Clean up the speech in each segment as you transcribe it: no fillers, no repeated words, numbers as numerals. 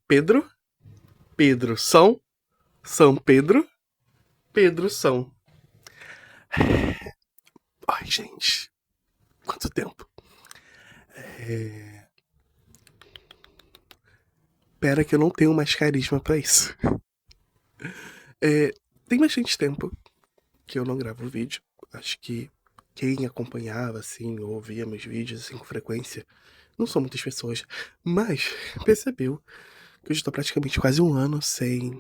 Pedro, Pedro São, São Pedro, Pedro São. Ai, gente, quanto tempo. Pera que eu não tenho mais carisma pra isso. É, tem bastante tempo que eu não gravo vídeo. Acho que quem acompanhava, assim, ou ouvia meus vídeos, assim, com frequência, não são muitas pessoas, mas percebeu que eu já tô praticamente quase um ano sem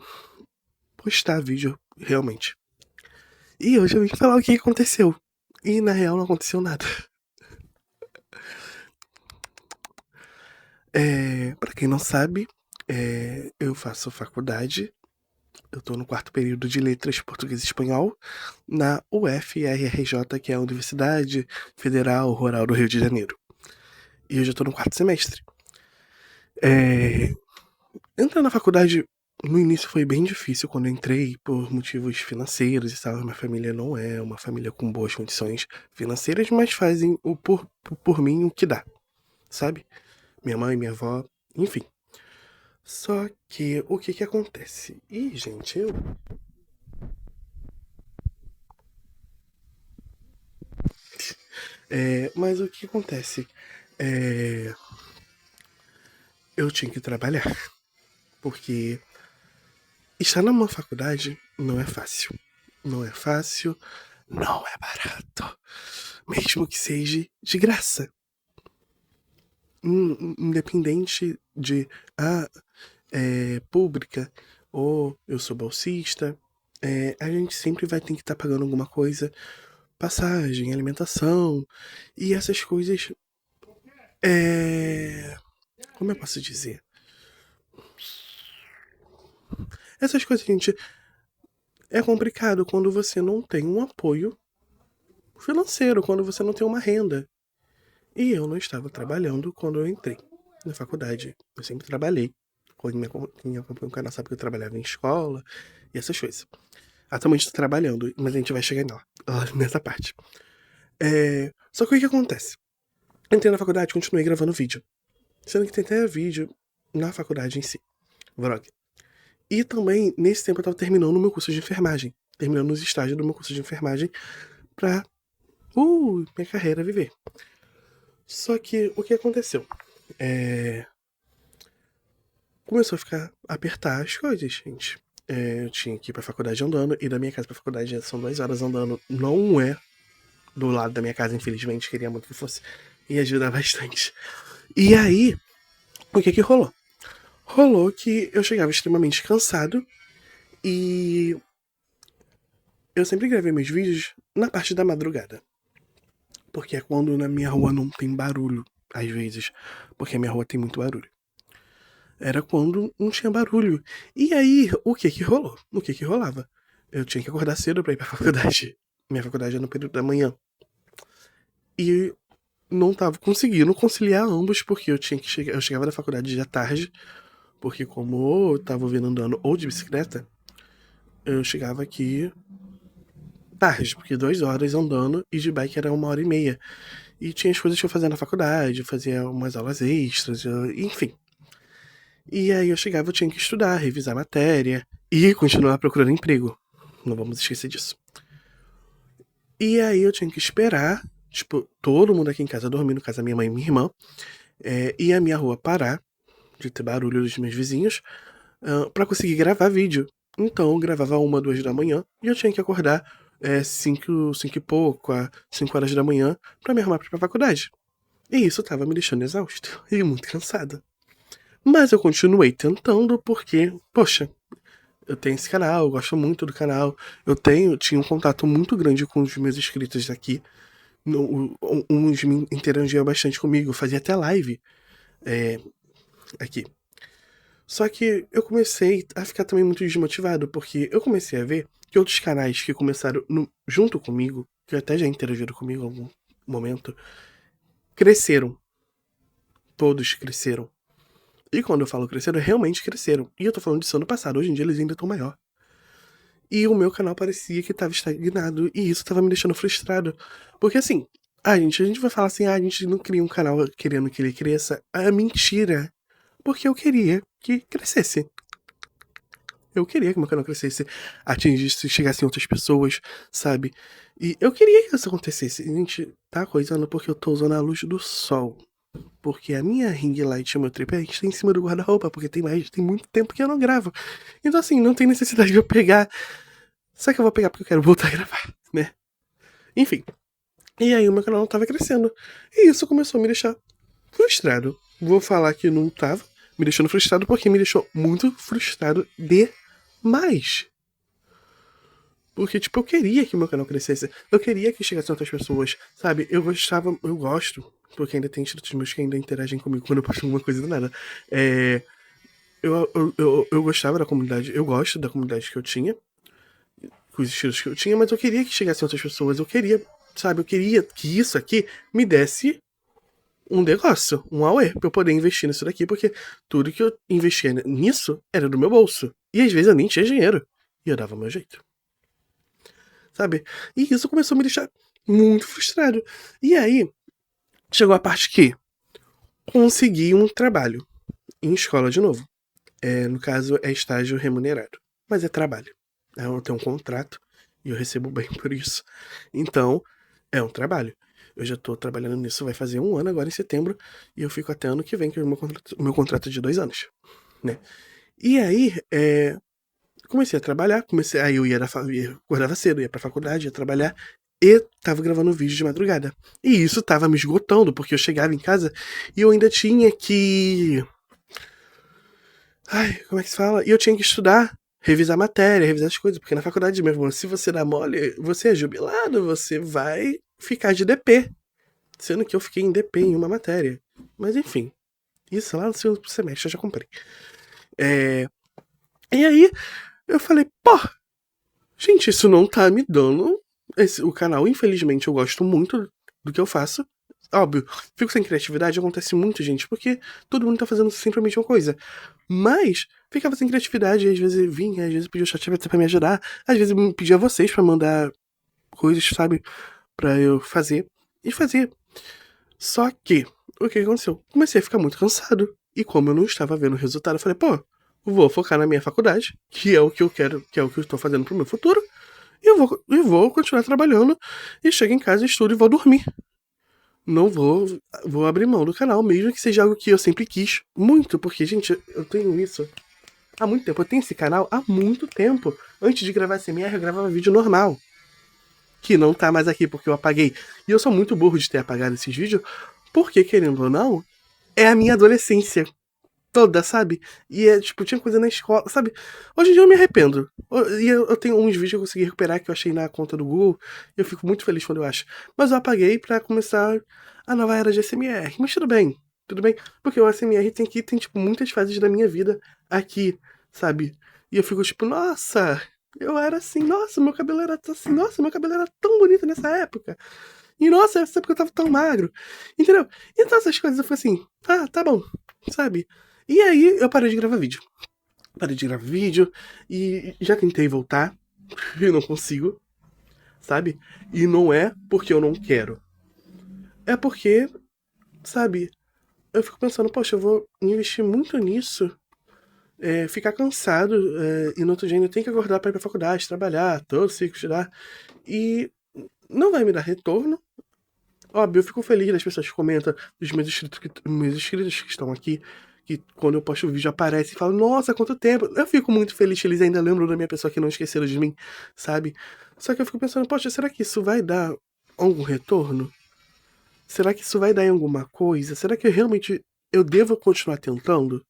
postar vídeo, realmente. E hoje eu vim falar o que aconteceu. E na real não aconteceu nada. Pra quem não sabe, eu faço faculdade. Eu tô no quarto período de Letras Português e Espanhol na UFRJ, que é a Universidade Federal Rural do Rio de Janeiro. E eu já tô no quarto semestre. Entrar na faculdade no início foi bem difícil quando eu entrei por motivos financeiros e tal. Minha família não é uma família com boas condições financeiras, mas fazem por mim o que dá, sabe? Minha mãe, minha avó, enfim. Só que o que acontece? Ih, gente, eu. Mas o que acontece? É, eu tinha que trabalhar, porque estar numa faculdade não é fácil. Não é fácil, não é barato. Mesmo que seja de graça. Independente de pública ou eu sou bolsista, a gente sempre vai ter que estar pagando alguma coisa, passagem, alimentação, e essas coisas, como eu posso dizer? Essas coisas, gente, é complicado quando você não tem um apoio financeiro, quando você não tem uma renda. E eu não estava trabalhando quando eu entrei na faculdade. Eu sempre trabalhei. Quem acompanha o canal sabe que eu trabalhava em escola e essas coisas. Atualmente estou trabalhando, mas a gente vai chegar nessa parte. Só que o que acontece? Entrei na faculdade, continuei gravando vídeo. Sendo que tem até vídeo na faculdade em si, vlog. E também, nesse tempo, eu estava terminando o meu curso de enfermagem. Terminando os estágios do meu curso de enfermagem pra minha carreira viver. Só que o que aconteceu? Começou a ficar apertar as coisas, gente. Eu tinha que ir pra faculdade andando, e da minha casa pra faculdade são 2 horas andando. Não é do lado da minha casa, infelizmente, queria muito que fosse. E ajuda bastante. E aí, o que rolou? Rolou que eu chegava extremamente cansado e eu sempre gravei meus vídeos na parte da madrugada. Porque é quando na minha rua não tem barulho, às vezes. Porque a minha rua tem muito barulho. Era quando não tinha barulho. E aí, o que rolou? O que rolava? Eu tinha que acordar cedo pra ir pra faculdade. Minha faculdade é no período da manhã. E não tava conseguindo conciliar ambos, porque eu tinha que chegar. Eu chegava da faculdade já tarde, porque como eu tava vindo andando ou de bicicleta, eu chegava aqui tarde, porque 2 horas andando e de bike era 1 hora e meia. E tinha as coisas que eu fazia na faculdade, eu fazia umas aulas extras, enfim. E aí eu chegava, eu tinha que estudar, revisar matéria e continuar procurando emprego. Não vamos esquecer disso. E aí eu tinha que esperar, tipo, todo mundo aqui em casa dormir, no caso a minha mãe e minha irmã, e a minha rua parar de ter barulho dos meus vizinhos, pra conseguir gravar vídeo. Então eu gravava 1, 2 da manhã e eu tinha que acordar 5 e pouco, 5 horas da manhã pra me arrumar pra ir pra faculdade. E isso tava me deixando exausto e muito cansada. Mas eu continuei tentando porque, poxa, eu tenho esse canal, eu gosto muito do canal. Tinha um contato muito grande com os meus inscritos aqui. Uns me interagiam bastante comigo, fazia até live aqui. Só que eu comecei a ficar também muito desmotivado, porque eu comecei a ver que outros canais que começaram junto comigo, que até já interagiram comigo em algum momento, cresceram. Todos cresceram. E quando eu falo cresceram, realmente cresceram. E eu tô falando disso ano passado, hoje em dia eles ainda estão maior. E o meu canal parecia que tava estagnado, e isso tava me deixando frustrado. Porque assim, a gente vai falar assim, a gente não cria um canal querendo que ele cresça. É mentira. porque eu queria que crescesse. Eu queria que meu canal crescesse, atingisse, chegasse em outras pessoas, sabe? E eu queria que isso acontecesse. A gente tá coisando porque eu tô usando a luz do sol. Porque a minha ring light e o meu tripé está em cima do guarda-roupa, porque tem muito tempo que eu não gravo. Então, assim, não tem necessidade de eu pegar. Só que eu vou pegar porque eu quero voltar a gravar, né? Enfim. E aí o meu canal não tava crescendo. E isso começou a me deixar frustrado. Vou falar que não tava me deixando frustrado porque me deixou muito frustrado demais. Porque, tipo, eu queria que o meu canal crescesse. Eu queria que chegasse a outras pessoas, sabe? Eu gosto, porque ainda tem inscritos meus que ainda interagem comigo quando eu posto alguma coisa do nada. Eu gostava da comunidade, eu gosto da comunidade que eu tinha, com os estilos que eu tinha, mas eu queria que chegassem outras pessoas. Eu queria, sabe? Eu queria que isso aqui me desse um negócio, um AUE, pra eu poder investir nisso daqui, porque tudo que eu investia nisso era do meu bolso. E às vezes eu nem tinha dinheiro. E eu dava o meu jeito. Sabe? E isso começou a me deixar muito frustrado. E aí, chegou a parte que consegui um trabalho em escola de novo. No caso, é estágio remunerado. Mas é trabalho. Eu tenho um contrato e eu recebo bem por isso. Então, é um trabalho. Eu já tô trabalhando nisso, vai fazer 1 ano agora em setembro, e eu fico até ano que vem, que é o meu contrato é de 2 anos, né? E aí, comecei a trabalhar, aí eu acordava cedo, ia pra faculdade, ia trabalhar, e tava gravando vídeo de madrugada. E isso tava me esgotando, porque eu chegava em casa e eu ainda tinha que... Ai, como é que se fala? E eu tinha que estudar, revisar matéria, revisar as coisas, porque na faculdade mesmo, se você dá mole, você é jubilado, você vai ficar de DP. Sendo que eu fiquei em DP em uma matéria. Mas enfim, isso lá no segundo semestre eu já comprei. E aí, eu falei, pô, gente, isso não tá me dando. O canal, infelizmente, eu gosto muito do que eu faço. Óbvio, fico sem criatividade, acontece muito, gente, porque todo mundo tá fazendo sempre a mesma coisa. Mas, ficava sem criatividade, às vezes vinha, às vezes pedia o ChatGPT pra me ajudar, às vezes eu pedia a vocês pra mandar coisas, sabe, pra eu fazer. E fazia. Só que, o que aconteceu? Comecei a ficar muito cansado. E como eu não estava vendo o resultado, eu falei, pô, vou focar na minha faculdade, que é o que eu quero, que é o que eu estou fazendo pro meu futuro. E eu vou continuar trabalhando. E chego em casa, estudo e vou dormir. Não vou abrir mão do canal, mesmo que seja algo que eu sempre quis. Muito, porque, gente, eu tenho isso há muito tempo. Eu tenho esse canal há muito tempo. Antes de gravar SMR, eu gravava vídeo normal. Que não tá mais aqui porque eu apaguei. E eu sou muito burro de ter apagado esses vídeos, porque, querendo ou não, é a minha adolescência toda, sabe? E tipo, tinha coisa na escola, sabe? Hoje em dia eu me arrependo. E eu tenho uns vídeos que eu consegui recuperar que eu achei na conta do Google, e eu fico muito feliz quando eu acho. Mas eu apaguei pra começar a nova era de SMR. Mas tudo bem, porque o SMR tem tipo, muitas fases da minha vida aqui, sabe? E eu fico tipo, nossa, eu era assim, nossa, meu cabelo era assim, nossa, meu cabelo era tão bonito nessa época. E nossa, essa época eu tava tão magro. Entendeu? Então essas coisas eu fui assim, tá bom, sabe? E aí eu parei de gravar vídeo. Parei de gravar vídeo e já tentei voltar e não consigo, sabe? E não é porque eu não quero. É porque, sabe, eu fico pensando, poxa, eu vou investir muito nisso, ficar cansado, e no outro dia eu tenho que acordar pra ir pra faculdade, trabalhar, todo ciclo estudar, e não vai me dar retorno. Óbvio, eu fico feliz das pessoas que comentam, dos meus inscritos que estão aqui, que quando eu posto o vídeo aparece e falam, nossa, quanto tempo. Eu fico muito feliz que eles ainda lembram da minha pessoa, que não esqueceram de mim, sabe? Só que eu fico pensando, poxa, será que isso vai dar algum retorno? Será que isso vai dar em alguma coisa? Será que realmente eu devo continuar tentando?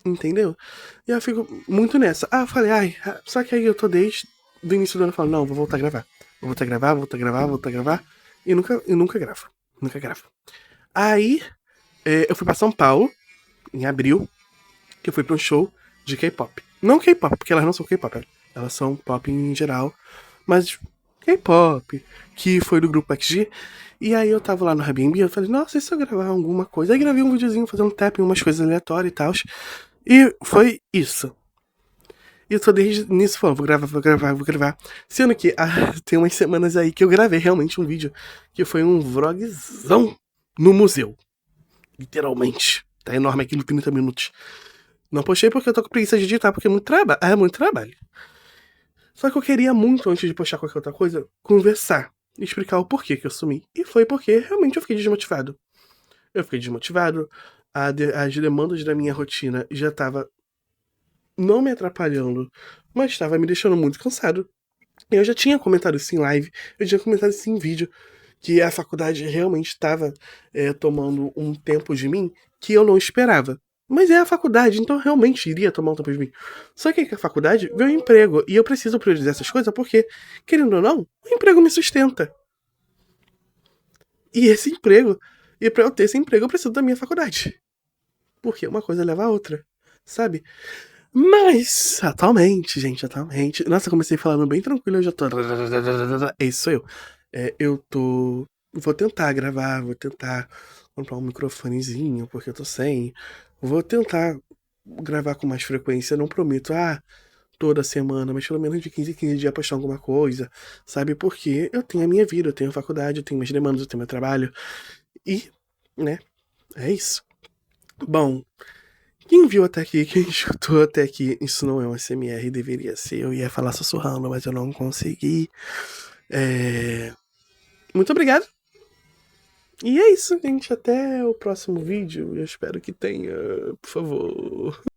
Entendeu? E eu fico muito nessa. Eu falei, só que aí eu tô desde o início do ano falando, não, vou voltar a gravar. Vou voltar a gravar, voltar a gravar, voltar a gravar. E nunca gravo. Nunca gravo. Aí, eu fui pra São Paulo, em abril, que eu fui pra um show de K-pop. Não K-pop, porque elas não são K-pop, elas são pop em geral, mas K-pop, que foi do grupo XG. E aí eu tava lá no Airbnb, eu falei, nossa, e se eu gravar alguma coisa? Aí gravei um videozinho fazendo tapping, umas coisas aleatórias e tal. E foi isso. E eu tô desde nisso falando, vou gravar. Sendo que tem umas semanas aí que eu gravei realmente um vídeo, que foi um vlogzão no museu. Literalmente. Tá enorme aquilo, 30 minutos. Não postei porque eu tô com preguiça de editar, porque é muito trabalho. É muito trabalho. Só que eu queria muito, antes de postar qualquer outra coisa, conversar. E explicar o porquê que eu sumi. E foi porque realmente eu fiquei desmotivado. Eu fiquei desmotivado. As demandas da minha rotina já tava não me atrapalhando, mas estava me deixando muito cansado. Eu já tinha comentado isso em live, eu tinha comentado isso em vídeo, que a faculdade realmente estava tomando um tempo de mim que eu não esperava. Mas é a faculdade, então realmente iria tomar um tempo de mim. Só que a faculdade veio um emprego, e eu preciso priorizar essas coisas porque, querendo ou não, o emprego me sustenta. E esse emprego, e pra eu ter esse emprego, eu preciso da minha faculdade. Porque uma coisa leva a outra, sabe? Mas, atualmente, gente, atualmente. Nossa, eu comecei falando bem tranquilo, eu já tô. Esse sou eu. Eu tô. Vou tentar gravar, vou tentar comprar um microfonezinho, porque eu tô sem. Vou tentar gravar com mais frequência. Não prometo, toda semana, mas pelo menos de 15 em 15 dias postar alguma coisa, sabe? Porque eu tenho a minha vida, eu tenho a faculdade, eu tenho minhas demandas, eu tenho meu trabalho. E, né, é isso. Bom, quem viu até aqui, quem escutou até aqui, isso não é um SMR, deveria ser. Eu ia falar sussurrando, mas eu não consegui. Muito obrigado. E é isso, gente. Até o próximo vídeo. Eu espero que tenha, por favor.